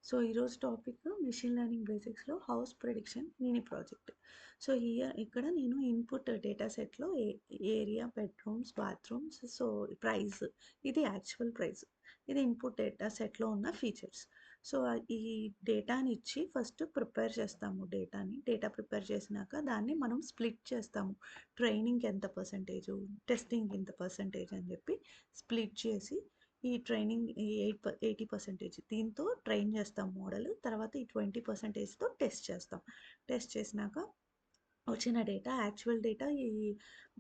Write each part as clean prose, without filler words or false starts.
So ఈరోజు topic machine learning బేసిక్స్లో house prediction mini project. So ఇక్కడ నేను ఇన్పుట్ డేటా సెట్లో area, bedrooms, bathrooms, so price, ఇది యాక్చువల్ ప్రైస్, ఇది ఇన్పుట్ డేటా సెట్లో ఉన్న ఫీచర్స్. సో ఈ డేటాని ఇచ్చి ఫస్ట్ ప్రిపేర్ చేస్తాము. డేటా ప్రిపేర్ చేసినాక దాన్ని మనం స్ప్లిట్ చేస్తాము. ట్రైనింగ్ ఎంత పర్సంటేజు, టెస్టింగ్ ఎంత పర్సంటేజ్ అని చెప్పి స్ప్లిట్ చేసి ఈ ట్రైనింగ్ ఈ 80% దీంతో ట్రైన్ చేస్తాం మోడల్. తర్వాత ఈ 20%తో టెస్ట్ చేస్తాం. టెస్ట్ చేసినాక వచ్చిన డేటా, యాక్చువల్ డేటా, ఈ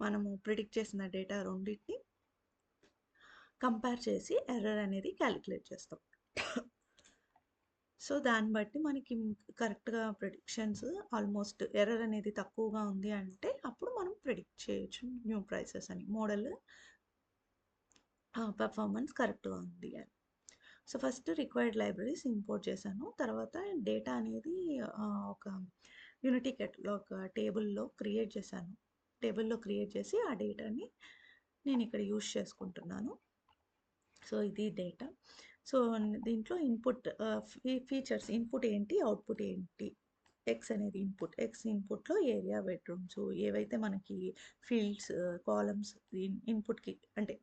మనము ప్రిడిక్ట్ చేసిన డేటా రెండింటిని కంపేర్ చేసి ఎర్రర్ అనేది క్యాలిక్యులేట్ చేస్తాం. సో దాన్ని బట్టి మనకి కరెక్ట్గా ప్రిడిక్షన్స్, ఆల్మోస్ట్ ఎర్రర్ అనేది తక్కువగా ఉంది అంటే అప్పుడు మనం ప్రిడిక్ట్ చేయొచ్చు న్యూ ప్రైసెస్ అని, మోడల్ పర్ఫార్మెన్స్ కరెక్ట్గా ఉంది అని. So first required libraries import చేశాను. తర్వాత డేటా అనేది ఒక యూనిటీ కేటలాగ్ టేబుల్లో క్రియేట్ చేశాను. టేబుల్లో క్రియేట్ చేసి ఆ డేటాని నేను ఇక్కడ యూజ్ చేసుకుంటున్నాను. సో ఇది డేటా. సో దీంట్లో ఇన్పుట్ ఫీచర్స్, ఇన్పుట్ ఏంటి, అవుట్పుట్ ఏంటి. ఎక్స్ అనేది ఇన్పుట్. ఎక్స్ ఇన్పుట్లో ఏరియా, బెడ్రూమ్స్, ఏవైతే మనకి ఫీల్డ్స్, కాలమ్స్ ఇన్పుట్కి అంటే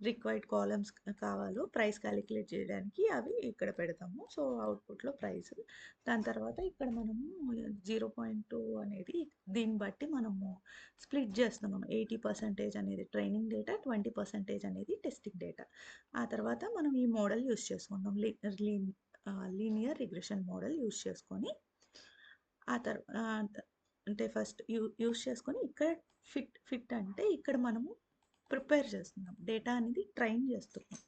రిక్వైర్డ్ కాలమ్స్ కావాలో ప్రైస్ క్యాలిక్యులేట్ చేయడానికి అవి ఇక్కడ పెడతాము. సో అవుట్పుట్లో ప్రైస్. దాని తర్వాత ఇక్కడ మనము 0.2 అనేది దీన్ని బట్టి మనము స్ప్లిట్ చేస్తున్నాము. 80% అనేది ట్రైనింగ్ డేటా, 20% అనేది టెస్టింగ్ డేటా. ఆ తర్వాత మనం ఈ మోడల్ యూస్ చేసుకుంటాం, లీనియర్ రిగ్రెషన్ మోడల్ యూస్ చేసుకొని ఆ తర్వాత అంటే ఫస్ట్ యూస్ చేసుకొని ఇక్కడ ఫిట్ అంటే ఇక్కడ మనము ప్రిపేర్ చేస్తున్నాం, డేటా అనేది ట్రైన్ చేస్తున్నాం.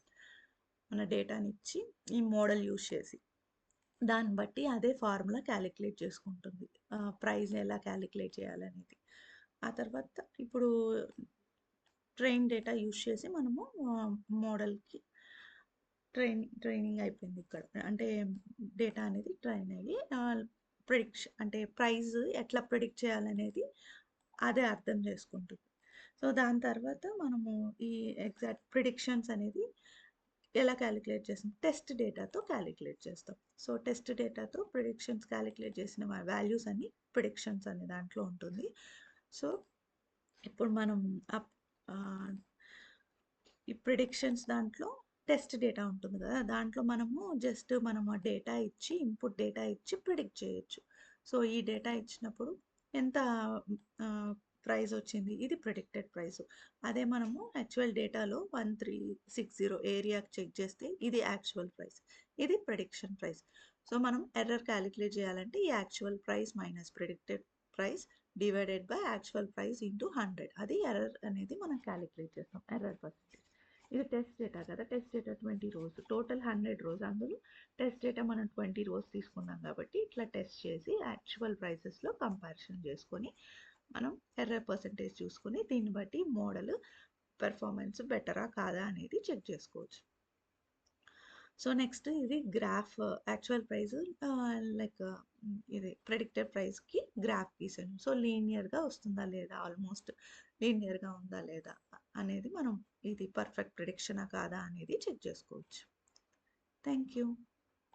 మన డేటాని ఇచ్చి ఈ మోడల్ యూజ్ చేసి దాన్ని బట్టి అదే ఫార్ములా క్యాలిక్యులేట్ చేసుకుంటుంది, ప్రైస్ ఎలా క్యాలిక్యులేట్ చేయాలనేది. ఆ తర్వాత ఇప్పుడు ట్రైన్ డేటా యూజ్ చేసి మనము మోడల్కి ట్రైనింగ్ అయిపోయింది ఇక్కడ. అంటే డేటా అనేది ట్రైన్ అయ్యి ప్రిడిక్షన్ అంటే ప్రైస్ ఎట్లా ప్రిడిక్ట్ చేయాలనేది అదే అర్థం చేసుకుంటుంది. సో దాని తర్వాత మనము ఈ ఎగ్జాక్ట్ ప్రిడిక్షన్స్ అనేది ఎలా క్యాలిక్యులేట్ చేస్తాం, టెస్ట్ డేటాతో క్యాలిక్యులేట్ చేస్తాం. సో టెస్ట్ డేటాతో ప్రిడిక్షన్స్ క్యాలిక్యులేట్ చేసిన వాల్యూస్ అన్ని ప్రిడిక్షన్స్ అనే దాంట్లో ఉంటుంది. సో ఇప్పుడు మనం ఈ ప్రిడిక్షన్స్ దాంట్లో టెస్ట్ డేటా ఉంటుంది కదా, దాంట్లో మనం ఆ డేటా ఇచ్చి, ఇన్పుట్ డేటా ఇచ్చి ప్రిడిక్ట్ చేయొచ్చు. సో ఈ డేటా ఇచ్చినప్పుడు ఎంత ప్రైస్ వచ్చింది, ఇది ప్రిడిక్టెడ్ ప్రైస్. అదే మనము యాక్చువల్ డేటాలో 1360 ఏరియాకి చెక్ చేస్తే ఇది యాక్చువల్ ప్రైస్, ఇది ప్రిడిక్షన్ ప్రైస్. సో మనం ఎర్రర్ క్యాలిక్యులేట్ చేయాలంటే ఈ actual price minus predicted price divided by actual price into 100, అది ఎర్రర్ అనేది మనం క్యాలిక్యులేట్ చేస్తాం, ఎర్రర్ పర్సెంటేజ్. ఇది టెస్ట్ డేటా కదా, test data 20 rows, total 100 rows, అందులో టెస్ట్ డేటా మనం 20 రోస్ తీసుకున్నాం కాబట్టి ఇట్లా టెస్ట్ చేసి యాక్చువల్ ప్రైసెస్లో కంపారిజన్ చేసుకొని మనం ఎర్రర్ పర్సెంటేజ్ చూసుకొని దీన్ని బట్టి మోడల్ పెర్ఫార్మెన్స్ బెటరా కాదా అనేది చెక్ చేసుకోవచ్చు. సో నెక్స్ట్ ఇది గ్రాఫ్, యాక్చువల్ ప్రైస్ లైక్ ఇది ప్రెడిక్టెడ్ ప్రైస్కి గ్రాఫ్ గీసాను. సో లీనియర్గా వస్తుందా లేదా, ఆల్మోస్ట్ లీనియర్గా ఉందా లేదా అనేది మనం ఇది పర్ఫెక్ట్ ప్రిడిక్షనా కాదా అనేది చెక్ చేసుకోవచ్చు. Thank you.